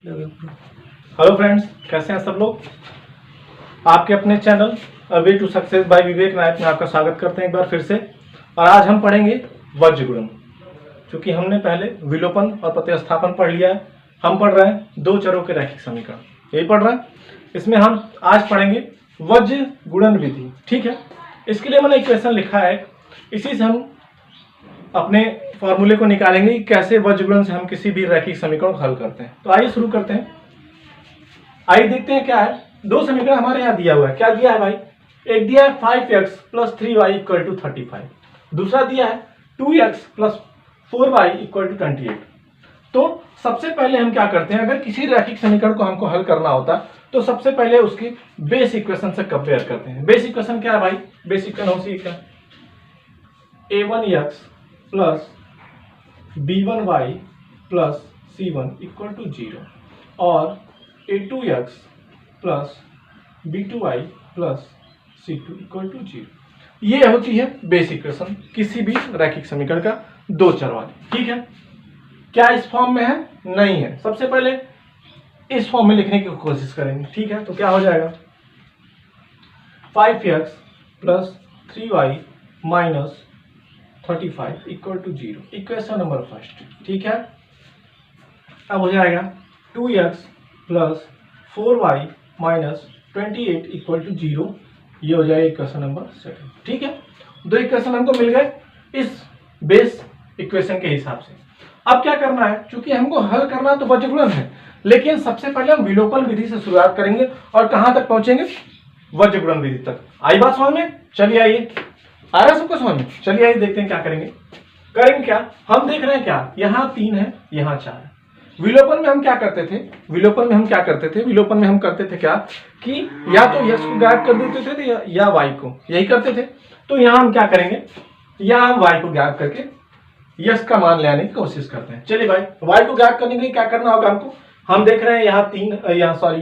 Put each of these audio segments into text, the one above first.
Hello friends, कैसे हैं सब लोग। आपके अपने channel way to success by Vivek Nayak में आपका स्वागत करते हैं एक बार फिर से। और आज हम पढ़ेंगे वज्रगुणन। क्योंकि हमने पहले विलोपन और प्रतिस्थापन पढ़ लिया है, हम पढ़ रहे हैं दो चरों के रैखिक समीकरण, यही पढ़ रहे हैं। इसमें हम आज पढ़ेंगे वज्रगुणन विधि। ठीक है, इसके लिए मैंने इक्वेशन लिखा है, इसी से हम अपने फॉर्मूले को निकालेंगे कि कैसे वज्रगुणन से हम किसी भी रैखिक समीकरण को हल करते हैं। तो आइए शुरू करते हैं। आइए देखते हैं क्या है। दो समीकरण हमारे यहाँ दिया हुआ है। क्या दिया है भाई? एक दिया है 5x + 3y = 35, दूसरा दिया है 2x + 4y = 28। तो सबसे पहले हम क्या करते हैं, अगर किसी रैखिक समीकरण को हमको हल करना होता तो सबसे पहले उसकी बेस इक्वेशन से कंपेयर करते हैं। बेस इक्वेशन क्या है भाई? Base equation a1x + b1y + c1 = 0 और a2x + b2y + c2 = 0। ये होती है बेस इक्वेशन किसी भी रैखिक समीकरण का दो चर वाली। ठीक है, क्या इस फॉर्म में है? नहीं है। सबसे पहले इस फॉर्म में लिखने की कोशिश करेंगे। ठीक है, तो क्या हो जाएगा? 5x + 3y - 35 = 0, equation number first. ठीक है, अब हो जाएगा 2x + 4y - 28 = 0, ये हो जाएगा इक्वेशन नंबर सेकंड। ठीक है, दो इक्वेशन हमको मिल गए इस बेस इक्वेशन के हिसाब से। अब क्या करना है, चूंकि हमको हल करना तो वज्रगुणन है, लेकिन सबसे पहले हम विलोपन विधि से शुरुआत करेंगे और कहां तक पहुंचेंगे? वज्रगुणन विधि तक। आई बात समझ में? चलिए आइए, आ रहा है सबको समझ में? चलिए आइए देखते हैं क्या करेंगे। क्या हम देख रहे हैं, क्या यहाँ 3 है, यहाँ 4 है। विलोपन में हम क्या करते थे? विलोपन में हम करते थे क्या कि या तो x को गायब कर देते थे या y को, यही करते थे। तो यहाँ हम क्या करेंगे, या हम y को गायब करके x का मान ले आने की कोशिश करते हैं। चलिए भाई, y को गायब करने के लिए क्या करना होगा हमको? हम देख रहे हैं यहाँ 4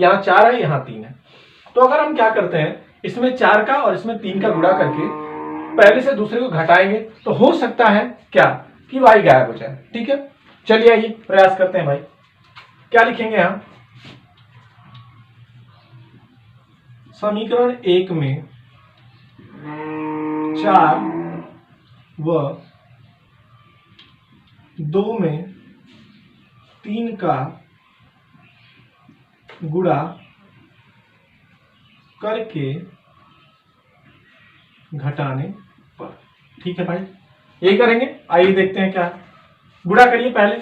है, यहाँ 3 है। तो अगर हम क्या करते हैं, इसमें 4 का और इसमें 3 का गुणा करके पहले से दूसरे को घटाएंगे तो हो सकता है क्या कि y गायब हो जाए। ठीक है, चलिए आइए प्रयास करते हैं भाई। क्या लिखेंगे यहां? समीकरण 1 में 4 व 2 में 3 का गुणा करके घटाने पर। ठीक है भाई, यही करेंगे। आइए देखते हैं क्या गुणा करिए। पहले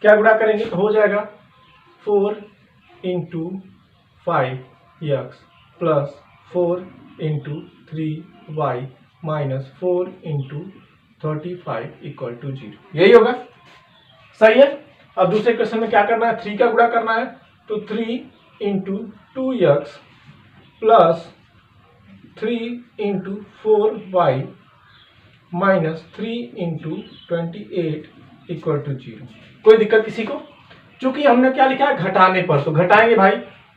क्या गुणा करेंगे तो हो जाएगा 4 × 5x + 4 × 3y - 4 × 35 = 0, यही होगा। सही है। अब दूसरे क्वेश्चन में क्या करना है? 3 का गुणा करना है, तो 3 × 2x + 3 × 4y - 3 × 28 = 0। कोई दिक्कत किसी को? चूंकि हमने क्या लिखा है? घटाने पर, तो घटाएंगे भाई,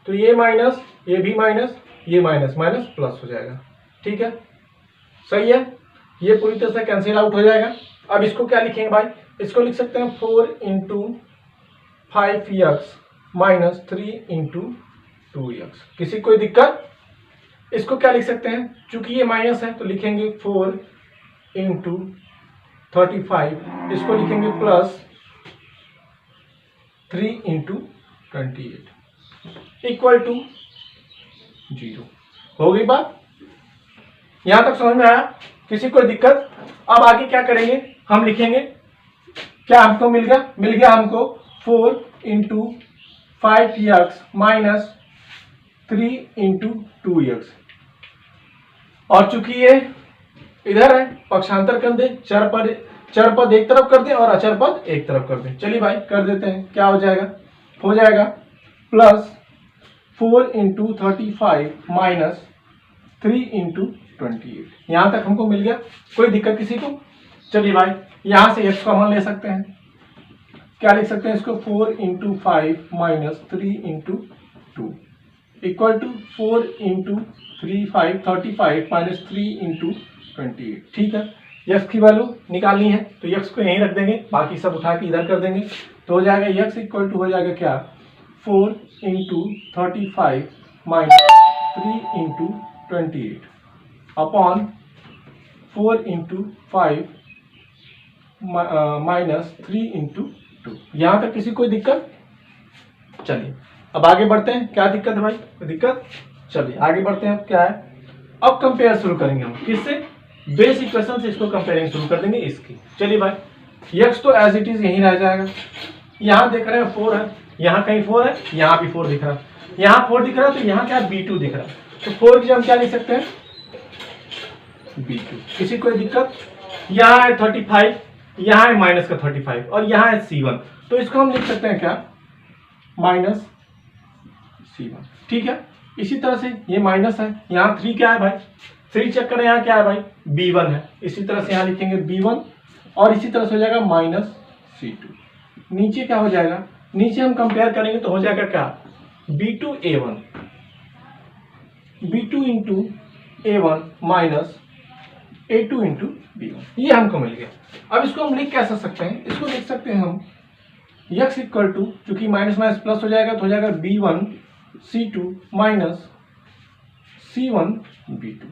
तो ये माइनस, ये भी माइनस, ये माइनस माइनस प्लस हो जाएगा। ठीक है, सही है। ये पूरी तरह से कैंसिल आउट हो जाएगा। अब इसको क्या लिखेंगे भाई? इसको लिख सकते हैं 4 × 5x - 3 × 2x। किसी कोई दिक्कत? इसको क्या लिख सकते हैं? चूंकि ये माइनस है तो लिखेंगे 4 × 35, इसको लिखेंगे प्लस 3 × 28 = 0। हो गई बात? यहां तक समझ में आया? किसी को दिक्कत? अब आगे क्या करेंगे? हम लिखेंगे, क्या हमको मिल गया? मिल गया हमको 4 × 5x - 3 × 2x। और चूंकि ये इधर है, पक्षांतर कर दे, चर पद एक तरफ कर दे और अचर पद एक तरफ कर दे। चलिए भाई कर देते हैं। क्या हो जाएगा? हो जाएगा प्लस 4 × 35 - 3 × 28। यहां तक हमको मिल गया। कोई दिक्कत किसी को? चलिए भाई, यहां से x कॉमन ले सकते हैं। क्या लिख सकते हैं इसको? 4 × 5 - 3 × 2 = 4 × 35 - 3 × 28। ठीक है, x की वैल्यू निकालनी है तो x को यहीं रख देंगे, बाकी सब उठा के इधर कर देंगे। तो हो जाएगा x = हो जाएगा क्या? 4 into 35 minus 3 into 28 upon 4 into 5 minus 3 into 2। यहाँ तक किसी कोई दिक्कत? चलिए अब आगे बढ़ते हैं। क्या दिक्कत है भाई? दिक्कत? चलिए आगे बढ़ते हैं। अब क्या है, अब कंपेयर शुरू करेंगे हम किससे? बेस इक्वेशन से इसको कंपेयरिंग शुरू कर देंगे इसकी। चलिए भाई x तो एज इट इज यहीं रह जाएगा। यहाँ देख रहे हैं 4 है, यहाँ कहीं 4 है, यहाँ भी 4 दिख रहा है, यहाँ 4 दिख रहा है, तो यहाँ क्या b2 दिख रहा है, तो 4 की जगह हम क्या लिख सकते हैं? b2। किसी कोई दिक्कत? यहाँ है 35, यहाँ है माइनस का 35 और यहाँ है c1, तो इसको हम लिख सकते हैं क्या? Minus c1। ठीक है, इसी तरह से ये माइनस है, यहाँ 3 क्या है भाई? 3 चेक करें, यहाँ क्या है भाई? b1 है, इसी तरह से यहाँ लिखेंगे b1 और इसी तरह से हो जाएगा माइनस c2। नीचे क्या हो जाएगा? नीचे हम कंपेयर करेंगे तो हो जाएगा क्या? b2 a1, b2 into a1 minus a2 into b1, ये हमको मिल गया। अब इसको हम लिख कैसे सकते हैं? इसको लिख सकते हैं हम x इक्वल टू, चूंकि माइनस माइनस प्लस हो जाएगा तो हो जाएगा b1 c2 minus c1 b2।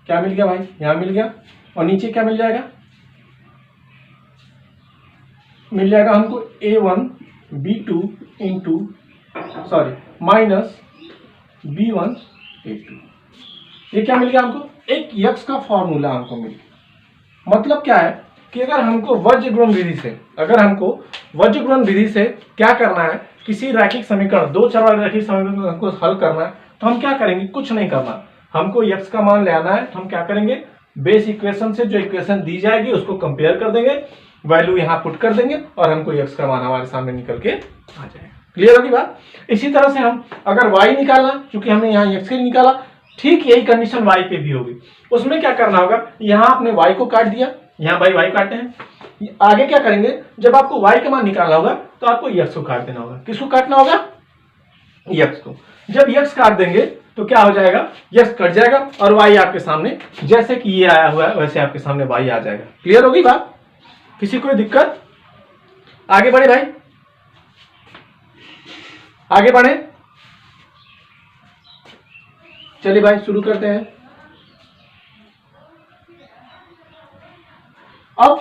क्या मिल गया भाई? यहाँ मिल गया। और नीचे क्या मिल जाएगा? मिल जाएगा हमको a1 b2 into minus b1 a2। ये क्या मिल गया हमको? एक x का फॉर्मूला हमको मिल गया। मतलब क्या है कि अगर हमको वज्रगुणन विधि से क्या करना है, किसी रैखिक समीकरण, दो चर वाले रैखिक समीकरण को हमको हल करना है, तो हम क्या करेंगे? कुछ नहीं करना, हमको x का मान ले आना है। तो हम क्या करेंगे? बेस इक्वेशन से जो इक्वेशन दी जाएगी उसको कंपेयर कर देंगे, वैल्यू यहाँ पुट कर देंगे और हमको x का मान हमारे सामने निकल के आ जाएगा। क्लियर होगी बात? इसी तरह से हम अगर y निकालना, क्योंकि हमने यहाँ x के लिए निकाला, ठीक यही कंडीशन y पे भी होगी। उसमें क्या करना होगा? यहाँ आपने y को काट दिया, यहाँ भाई y काटे हैं, आगे क्या करेंगे? जब आपको y का मान निकालना होगा तो आपको x को काट देना होगा। किसको काटना होगा? x को। जब x काट देंगे तो क्या हो जाएगा? x कट जाएगा और y आपके सामने, जैसे कि ये आया हुआ है वैसे आपके सामने y आ जाएगा। क्लियर होगी बात? किसी कोई दिक्कत? आगे बढ़े भाई, आगे बढ़े। चलिए भाई शुरू करते हैं। अब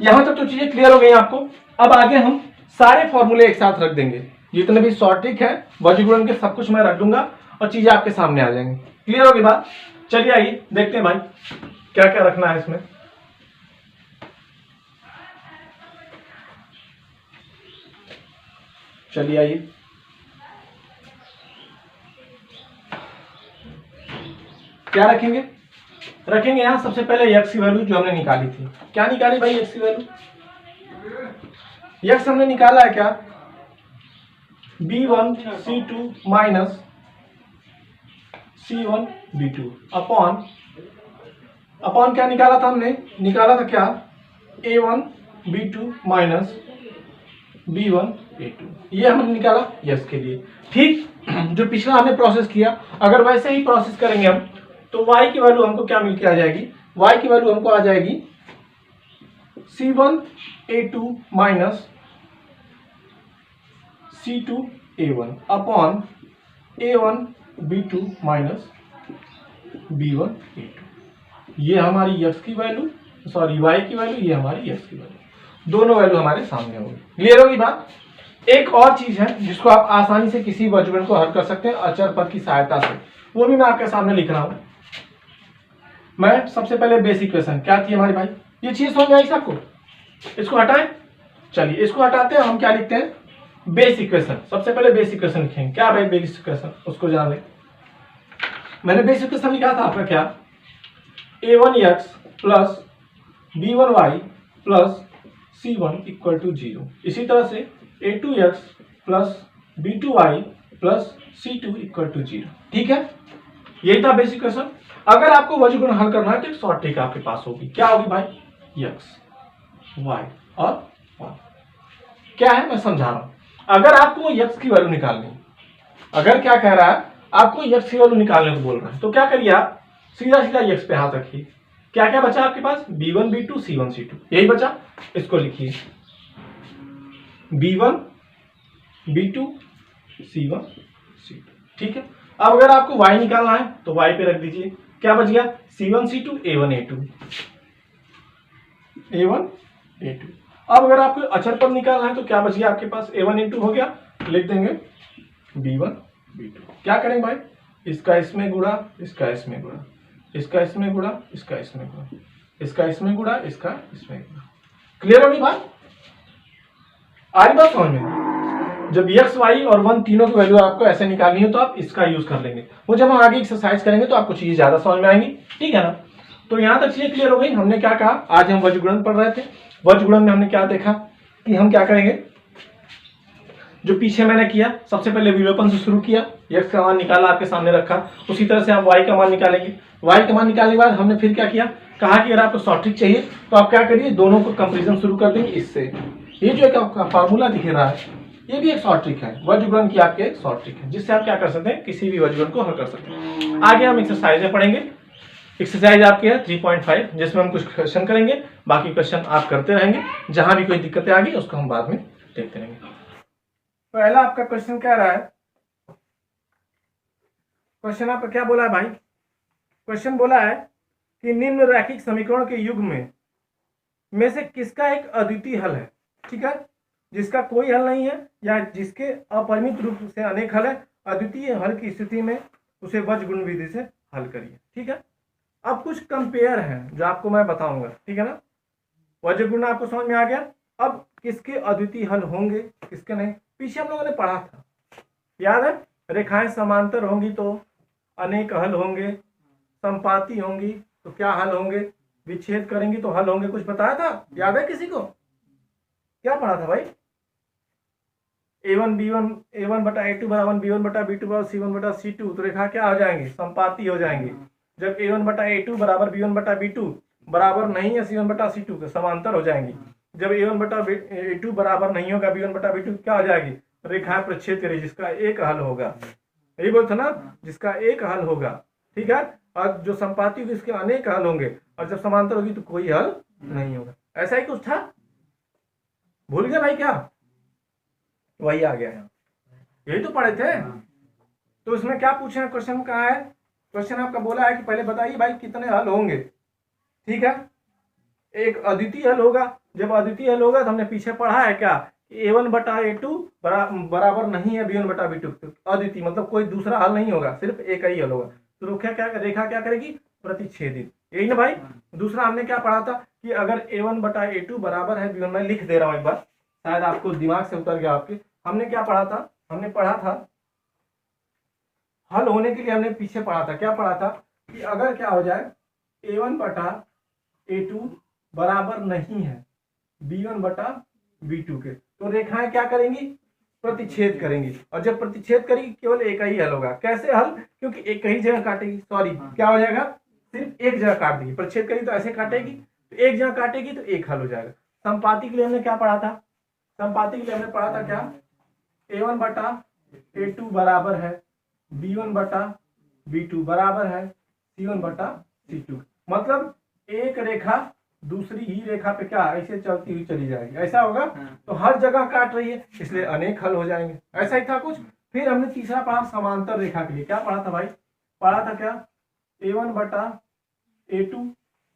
यहां तक तो चीजें क्लियर हो गई आपको। अब आगे हम सारे फॉर्मूले एक साथ रख देंगे, जितने भी शॉर्ट ट्रिक है वज्रगुणन के सब कुछ मैं रख दूंगा और चीजें आपके सामने आ जाएंगी। क्लियर होगी बात? चलिए आइए देखते हैं भाई क्या क्या रखना है इसमें। चलिए आइए, क्या रखेंगे? रखेंगे यहाँ सबसे पहले x की वैल्यू जो हमने निकाली थी। क्या निकाली भाई? x की वैल्यू, x हमने निकाला है क्या? b1 c2 minus c1 b2 upon क्या निकाला था हमने? निकाला था क्या? a1 b2 minus b1 a2, ये हमने निकाला यस के लिए। ठीक जो पिछला हमने प्रोसेस किया, अगर वैसे ही प्रोसेस करेंगे हम तो y की वैल्यू हमको क्या मिल के आ जाएगी? y की वैल्यू हमको आ जाएगी c1 a2 minus c2 a1 upon a1 b2 minus b1 a2। ये हमारी x की वैल्यू, y की वैल्यू, ये हमारी x की वैल्यू, दोनों वैल्यू हमारे सामने होगी। क्लियर होगी बात? एक और चीज है जिसको आप आसानी से किसी वज्रगुणन को हल कर सकते हैं अचर पद की सहायता से, वो भी मैं आपके सामने लिख रहा हूं। मैं सबसे पहले बेस इक्वेशन क्या थी हमारी भाई? ये चीज समझ में आई सबको? इसको हटाएं। चलिए इसको हटाते हैं, हम क्या लिखते हैं? Base equation. सबसे पहले बेस इक्वेशन लिखेंगे। क्या भाई बेस इक्वेशन? उसको जान ले। मैंने बेस इक्वेशन लिखा था आपका क्या? a1x plus b1y plus c1 equal to 0। इसी तरह से a2x plus b2y plus c2 equal to 0। ठीक है, यही था बेसिक क्वेश्चन। अगर आपको वज्रगुणन हल करना है तो एक शॉर्ट ट्रिक आपके पास होगी। क्या होगी भाई? x y और y। क्या है मैं समझा रहा हूं। अगर आपको x की वैल्यू निकालनी, अगर क्या कह रहा है आपको x की वैल्यू निकालने को बोल रहा है, तो क्या करिए आप? सीधा सीधा x पे हाथ रखिए। क्या क्या बचा आपके पास? b1 b2 c1 c2, यही बचा। इसको लिखिए b1 B2 C1 C2, ठीक है। अब अगर आपको y निकालना है तो y पे रख दीजिए, क्या बच गया C1 C2 A1 A2 A1 A2। अब अगर आपको अचर पद निकालना है तो क्या बच गया आपके पास A1 A2 हो गया, लिख देंगे B1 B2। क्या करेंगे भाई, इसका इसमें गुणा, इसका इसमें गुणा, इसका इसमें गुणा, इसका इसमें गुणा, इसका इसमें गुणा, इसका इसमें गुणा। क्लियर होगी बात, आ रही बात समझ में। जब x y और 1 तीनों की वैल्यू आपको ऐसे निकालनी है तो आप इसका यूज कर लेंगे, वो जब हम आगे एक्सरसाइज करेंगे तो आपको चीजें ज्यादा समझ में आएंगी, ठीक है ना। तो यहां तक चीजें क्लियर हो गई। हमने क्या कहा, आज हम वज्रगुणन पढ़ रहे थे। वज्रगुणन में हमने क्या देखा कि हम क्या करेंगे, जो पीछे मैंने किया, सबसे पहले विलोपन से शुरू किया, x का मान निकाला, आपके सामने रखा, उसी तरह से आप y का मान निकालेंगे। y का मान निकालने के बाद हमने फिर क्या किया, कहा कि अगर आपको शॉर्ट ट्रिक चाहिए तो आप क्या करिए, दोनों को कंपैरिजन शुरू कर देंगे इससे। ये जो एक आपका फार्मूला दिख रहा है ये भी एक शॉर्ट ट्रिक है, वज्रगुणन की आपके एक शॉर्ट ट्रिक है, जिससे आप क्या कर सकते हैं, किसी भी वज्रगुणन को हल कर सकते हैं। आगे हम एक्सरसाइज में पढ़ेंगे। एक्सरसाइज आपकी है 3.5, जिसमें हम कुछ क्वेश्चन करेंगे, बाकी क्वेश्चन आप करते रहेंगे, जहां भी कोई दिक्कतें आ गई उसको हम बाद में देखते रहेंगे। पहला आपका क्वेश्चन क्या रहा है, क्वेश्चन आपका क्या बोला है भाई, क्वेश्चन बोला है कि निम्न रैखिक समीकरण के युग्म में से किसका एक अद्वितीय हल है, ठीक है, जिसका कोई हल नहीं है या जिसके अपरिमित रूप से अनेक हल है, अद्वितीय हल की स्थिति में उसे वज्रगुणन विधि से हल करिए, ठीक है। अब कुछ कंपेयर है जो आपको मैं बताऊंगा, ठीक है ना। वज्रगुणन आपको समझ में आ गया। अब किसके अद्वितीय हल होंगे, किसके नहीं, पीछे हम लोगों ने पढ़ा था, याद है। रेखाएं समांतर होंगी तो अनेक हल होंगे, संपाती होंगी तो क्या हल होंगे, विच्छेद करेंगी तो हल होंगे, कुछ बताया था, याद है किसी को, क्या पढ़ा था भाई, A1 B1 A1 बटा A2 बराबर B1 बटा B2 बराबर C1 बटा C2, तो रेखा क्या हो जाएंगी, संपाती हो जाएंगी। जब A1 बटा A2 बराबर B1 बटा B2 बराबर नहीं है C1 बटा C2 के, समांतर हो जाएंगी। जब A1 बटा A2 बराबर नहीं होगा B1 बटा B2, क्या हो जाएगी, रेखाएं प्रच्छेद करेगी, जिसका एक हल होगा, यही बोलते ना, जिसका एक हल होगा, ठीक है। और जो संपाती होगी इसके अनेक हल होंगे, और जब समांतर होगी तो कोई हल नहीं होगा। ऐसा ही कुछ था, भूल गए भाई क्या, वही आ गया है, यही तो पढ़े थे। तो इसमें क्या पूछे हैं, क्वेश्चन कहा है, क्वेश्चन आपका बोला है कि पहले बताइए भाई कितने हल होंगे, ठीक है। एक अद्वितीय हल होगा, जब अद्वितीय हल होगा तो हमने पीछे पढ़ा है क्या, A1 बटा A2 बराबर नहीं है B1 बटा B2, अद्वितीय मतलब कोई दूसरा हल नहीं होगा, सिर्फ एक ही हल होगा। तो रेखा क्या करेगी, प्रतिच्छेदित, यही ना भाई। दूसरा हमने क्या पढ़ा था कि अगर A1 बटा A2 बराबर है B1, मैं लिख दे रहा हूं एक बार, शायद आपको दिमाग से उतर गया आपके। हमने क्या पढ़ा था, हमने पढ़ा था हल होने के लिए, हमने पीछे पढ़ा था, क्या पढ़ा था कि अगर क्या हो जाए A1 बटा A2 बराबर नहीं है B1 बटा B2 के, तो रेखाएं क्या करेंगी, प्रतिच्छेद करेंगी, और जब प्रतिच्छेद करेगी केवल एक ही हल होगा। कैसे हल, क्योंकि एक ही जगह काटेगी, सॉरी क्या हो जाएगा, सिर्फ एक जगह काट देगी, प्रतिच्छेद करेगी तो ऐसे काटेगी, तो एक जगह काटेगी तो एक हल हो जाएगा। संपाती के लिए हमने क्या पढ़ा था, संपाती के लिए हमने पढ़ा था क्या, A1 बटा A2 बराबर है B1 बटा B2 बराबर है C1 बटा C2, मतलब एक रेखा दूसरी ही रेखा पे क्या ऐसे चलती हुई चली जाएगी, ऐसा होगा। तो हर जगह काट रही है इसलिए अनेक हल हो जाएंगे, ऐसा ही था कुछ। फिर हमने तीसरा पढ़ा समांतर रेखा के लिए, क्या पढ़ा था भाई, पढ़ा था क्या, A1 बटा A2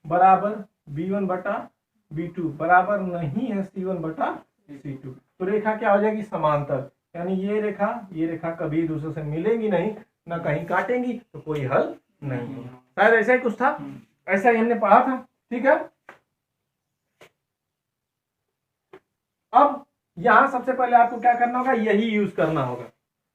बराबर B1 बटा B2 बराबर नहीं है C1 बटा C2, तो रेखा क्या हो जाएगी, समांतर, यानी ये रेखा कभी दूसरे से मिलेंगी नहीं, ना कहीं काटेंगी, तो कोई हल नहीं होगा। शायद ऐसा ही कुछ था, ऐसा ही हमने पढ़ा था, ठीक है। अब यहां सबसे पहले आपको क्या करना होगा, यही यूज करना होगा,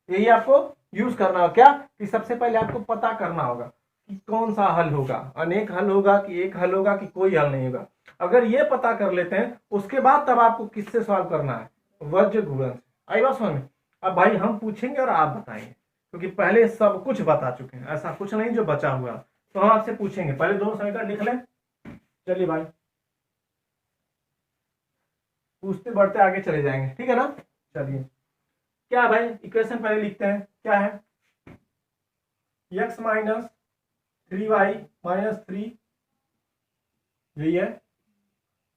यही आपको यूज करना होगा, क्या कि सबसे पहले आपको पता करना होगा कि कौन सा हल होगा, अनेक हल होगा कि एक हल होगा कि कोई हल नहीं होगा। अगर ये पता कर लेते हैं उसके बाद तब आपको किससे सॉल्व करना है, वज्रगुणन से। आई बात समझ में। अब भाई हम पूछेंगे और आप बताएंगे, क्योंकि पहले सब कुछ बता चुके हैं, ऐसा कुछ नहीं जो बचा हुआ, तो हम आपसे पूछेंगे। पहले दो समीकरण लिख लें, चलिए भाई पूछते बढ़ते आगे चले जाएंगे, ठीक है ना। चलिए क्या भाई, इक्वेशन पहले लिखते हैं, क्या है, x माइनस 3y माइनस 3, यही है।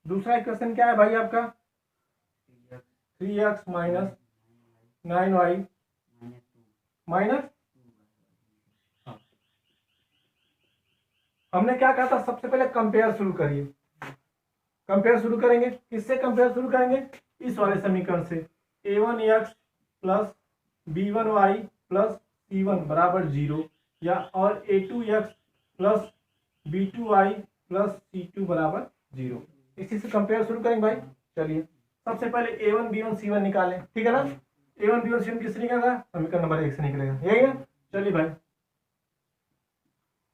दूसरा इक्वेशन क्या है भाई आपका, 3x माइनस 9y माइनस, हमने क्या कहा था, सबसे पहले कंपेयर शुरू करिए। कंपेयर शुरू करेंगे, किससे कंपेयर शुरू करेंगे, इस वाले समीकरण से, a1x plus b1y plus c1 बराबर 0, या और a2x plus b2y plus c2 बराबर 0। इसी से कंपेयर शुरू करेंगे भाई। चलिए सबसे पहले a1 b1 c1 निकालें, ठीक है ना। a1 b1 c1 किससे निकलेगा, समीकरण नंबर 1 से निकलेगा, यही है। चलिए भाई,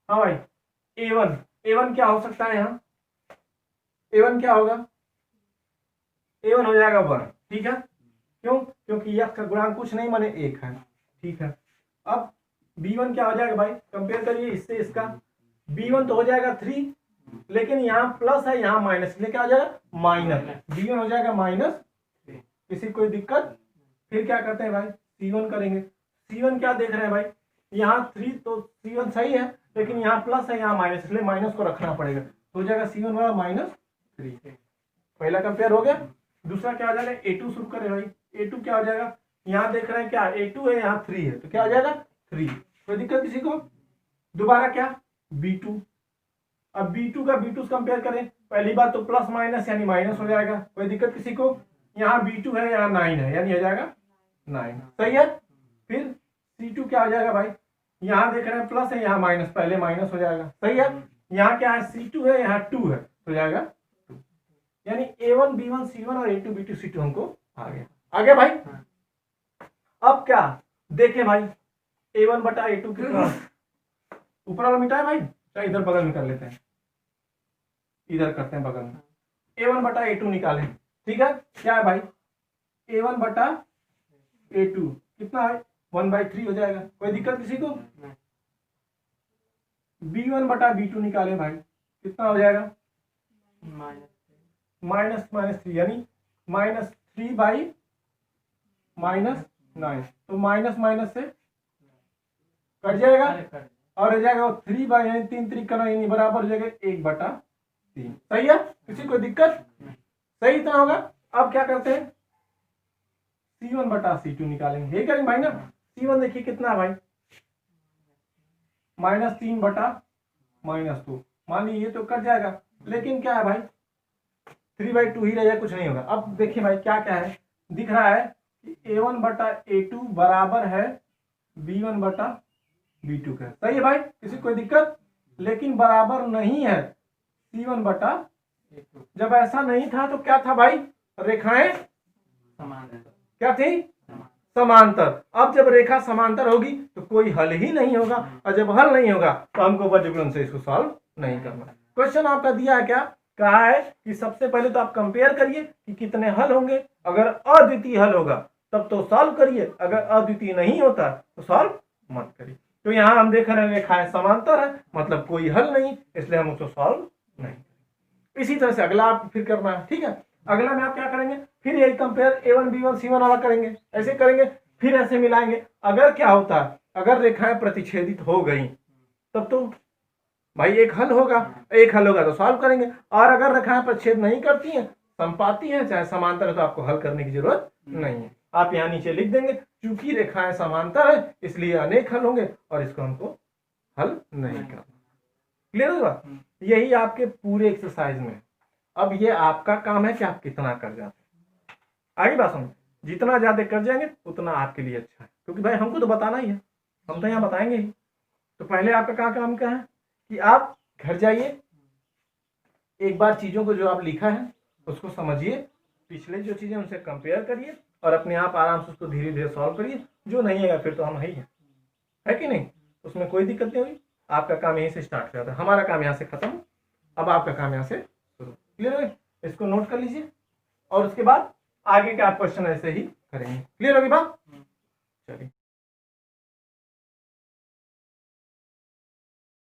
हाँ भाई, a1 क्या हो सकता है यहाँ, a1 क्या होगा, a1 हो जाएगा 1, ठीक है। क्यों, क्योंकि x का गुणांक कुछ नहीं माने 1 है, ठीक है। अब b1 क्या हो जाएगा भाई, कंपेयर करिए इससे इसका, b1 तो हो जाएगा 3, लेकिन यहाँ प्लस है यहाँ माइनस, इसलिए क्या हो जाएगा माइनस, b1 हो जाएगा माइनस। किसी कोई दिक्कत, फिर क्या करते हैं भाई, c1 करेंगे। c1 क्या देख रहे हैं भाई, यहाँ 3 तो c1 सही है, लेकिन यहाँ प्लस है यहाँ माइनस, इसलिए माइनस को रखना पड़ेगा, तो हो जाएगा c1 वाला -3। पहला कंपेयर हो गया। दूसरा क्या हो जाएगा, a2 शुरू करें भाई। a2 क्या हो जाएगा, यहाँ देख रहे हैं क्या, a2 है यहाँ 3 है, तो क्या हो जाएगा 3। कोई दिक्कत किसी को। दोबारा क्या, b2। अब b2 का b2 से कंपेयर करें, पहली बात तो प्लस माइनस यानी माइनस हो जाएगा, कोई दिक्कत किसी को। यहाँ b2 है यहाँ 9 है, यानी हो जाएगा 9, सही है। फिर c2 क्या हो जाएगा भाई, यहाँ देख रहे हैं प्लस है यहाँ माइनस, पहले माइनस हो जाएगा, सही है। यहाँ क्या है, c2 है यहाँ 2 है, तो हो जाएगा 2, यानी a1 b1 c1 और a2 b2 c2 हमको आ गया। आगे भाई, अब क्या देखें भाई, a1 बटा a2 कितना, ऊपर वाला मिटा है भाई, चाहे इधर बगल में कर लेते हैं, इधर करते हैं बगल में। a1 बटा a2 निकालें, ठीक है। क्या है भाई, a1 बटा a2 कितना है, 1/3 हो जाएगा, कोई दिक्कत किसी को। b1 बटा b2 निकालें भाई, कितना हो जाएगा, -3, यानी -3/-9, तो माइनस माइनस से कट जाएगा और हो जाएगा 3 यानी 3 3 का यानी बराबर हो जाएगा 1/3, सही है। किसी को दिक्कत, सही इतना होगा। अब क्या करते हैं, c1 बटा c2 निकालेंगे, यही करेंगे भाई ना। c1 देखिए कितना है भाई, -3 बटा -2, मान लीजिए तो कट जाएगा, लेकिन क्या है भाई 3/2 ही रहेगा, कुछ नहीं होगा। अब देखिए भाई क्या क्या है, दिख रहा है कि a1 बटा a2 बराबर है b1 बटा b2 का, सही है भाई, किसी कोई दिक्कत। लेकिन बराबर नहीं है c1 बटा a2। जब ऐसा नहीं था तो क्या था भाई, रेखाएं क्या थी, समांतर। अब जब रेखा समांतर होगी तो कोई हल ही नहीं होगा, और जब हल नहीं होगा तो हमको बजगुणन से इसको सॉल्व नहीं करना। क्वेश्चन आपका दिया है, क्या कहा है कि सबसे पहले तो आप कंपेयर करिए कि कितने हल होंगे, अगर अद्वितीय हल होगा तब तो सॉल्व करिए, अगर अद्वितीय नहीं होता तो सॉल्व मत करिए। तो यहाँ हम देख रहे हैं रेखाएं समांतर है, मतलब कोई हल नहीं, इसलिए हम उसको सॉल्व नहीं। इसी तरह से अगला आप फिर करना है, ठीक है। अगला में आप क्या करेंगे, फिर यही कंपेयर a1 b1 c1 वाला करेंगे, ऐसे करेंगे, फिर ऐसे मिलाएंगे। अगर क्या होता है, अगर रेखाएं प्रतिच्छेदित हो गई तब तो भाई एक हल होगा तो सॉल्व करेंगे, और अगर रेखाएं प्रतिच्छेद नहीं करती हैं, संपाती हैं चाहे समांतर है, तो आपको हल करने की जरूरत नहीं है। आप यहाँ नीचे लिख देंगे, चूंकि रेखाएं समांतर है इसलिए अनेक हल होंगे और इसको हमको हल नहीं करना। क्लियर होगा, यही आपके पूरे एक्सरसाइज में। अब ये आपका काम है कि आप कितना कर जाते हैं। आगे बात समझ, जितना ज्यादा कर जाएंगे उतना आपके लिए अच्छा है, क्योंकि भाई हमको तो बताना ही है, हम तो यहाँ बताएंगे ही। तो पहले आपका क्या काम क्या है कि आप घर जाइए, एक बार चीजों को जो आप लिखा है उसको समझिए, पिछले जो चीजें उनसे कंपेयर करिए और अपने आप आराम से उसको धीरे धीरे सॉल्व करिए। जो नहीं है फिर तो हम ही है कि नहीं, उसमें कोई दिक्कत नहीं होगी। आपका काम यहीं से स्टार्ट हो जाता है, हमारा काम यहाँ से खत्म, अब आपका काम यहाँ से शुरू। क्लियर है, इसको नोट कर लीजिए और उसके बाद आगे के आप क्वेश्चन ऐसे ही करेंगे। क्लियर होगी बात, चलिए।